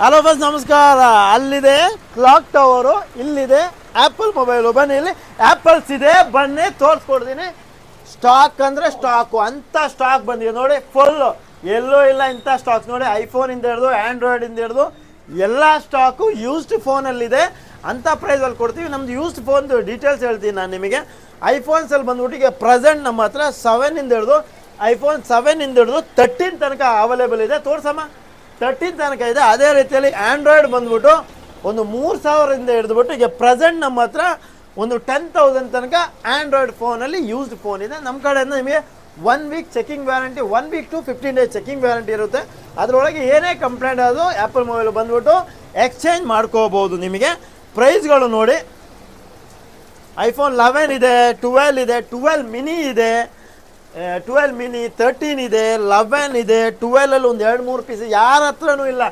Hello bus ನಮಸ್ಕಾರ. ಅಲ್ಲಿದೆ clock tower, ಇಲ್ಲಿದೆ ಆ್ಯಪಲ್ ಮೊಬೈಲು. ಬನ್ನಿ, ಇಲ್ಲಿ ಆ್ಯಪಲ್ಸ್ ಇದೆ, ಬನ್ನಿ ತೋರಿಸ್ಕೊಡ್ತೀನಿ. ಸ್ಟಾಕ್ ಅಂದರೆ ಸ್ಟಾಕು, ಅಂಥ ಸ್ಟಾಕ್ ಬಂದಿದೆ ನೋಡಿ, ಫುಲ್ಲು. ಎಲ್ಲೂ ಇಲ್ಲ ಇಂಥ ಸ್ಟಾಕ್ಸ್ ನೋಡಿ. ಐಫೋನಿಂದ ಹಿಡಿದು ಆ್ಯಂಡ್ರಾಯ್ಡಿಂದ ಹಿಡಿದು ಎಲ್ಲ ಸ್ಟಾಕು ಯೂಸ್ಡ್ ಫೋನಲ್ಲಿದೆ. ಅಂಥ ಪ್ರೈಸಲ್ಲಿ ಕೊಡ್ತೀವಿ. ನಮ್ಮದು ಯೂಸ್ಡ್ ಫೋನ್ದು ಡೀಟೇಲ್ಸ್ ಹೇಳ್ತೀನಿ ನಾನು ನಿಮಗೆ. ಐಫೋನ್ಸಲ್ಲಿ ಬಂದ್ಬಿಟ್ಟು ಈಗ ಪ್ರೆಸೆಂಟ್ ನಮ್ಮ ಹತ್ರ 7ಇಂದ ಹಿಡಿದು ಐಫೋನ್ 7ಇಂದ ಹಿಡಿದು 13 ತನಕ ಅವೈಲೇಬಲ್ ಇದೆ. ತೋರ್ಸಮ್ಮ, 13 ತನಕ ಇದೆ. ಅದೇ ರೀತಿಯಲ್ಲಿ ಆ್ಯಂಡ್ರಾಯ್ಡ್ ಬಂದ್ಬಿಟ್ಟು ಒಂದು 3000ರಿಂದ ಹಿಡಿದುಬಿಟ್ಟು ಈಗ ಪ್ರೆಸೆಂಟ್ ನಮ್ಮ ಹತ್ರ ಒಂದು 10,000 ತನಕ ಆ್ಯಂಡ್ರಾಯ್ಡ್ ಫೋನಲ್ಲಿ ಯೂಸ್ಡ್ ಫೋನ್ ಇದೆ. ನಮ್ಮ ಕಡೆಯಿಂದ ನಿಮಗೆ 1 week checking warranty, 1 week to 15 days checking warranty ಇರುತ್ತೆ. ಅದರೊಳಗೆ ಏನೇ ಕಂಪ್ಲೇಂಟ್ ಆದರೂ ಆ್ಯಪಲ್ ಮೊಬೈಲ್ ಬಂದ್ಬಿಟ್ಟು ಎಕ್ಸ್ಚೇಂಜ್ ಮಾಡ್ಕೋಬೋದು. ನಿಮಗೆ ಪ್ರೈಸ್ಗಳು ನೋಡಿ, ಐಫೋನ್ 11 ಇದೆ, 12 ಇದೆ, 12 ಮಿನಿ ಇದೆ, 12 ಮಿನಿ, 13 ಇದೆ, 11 ಇದೆ. 12ಅಲ್ಲಿ ಒಂದು 2-3 ಪೀಸ್ ಯಾರ ಹತ್ರನೂ ಇಲ್ಲ.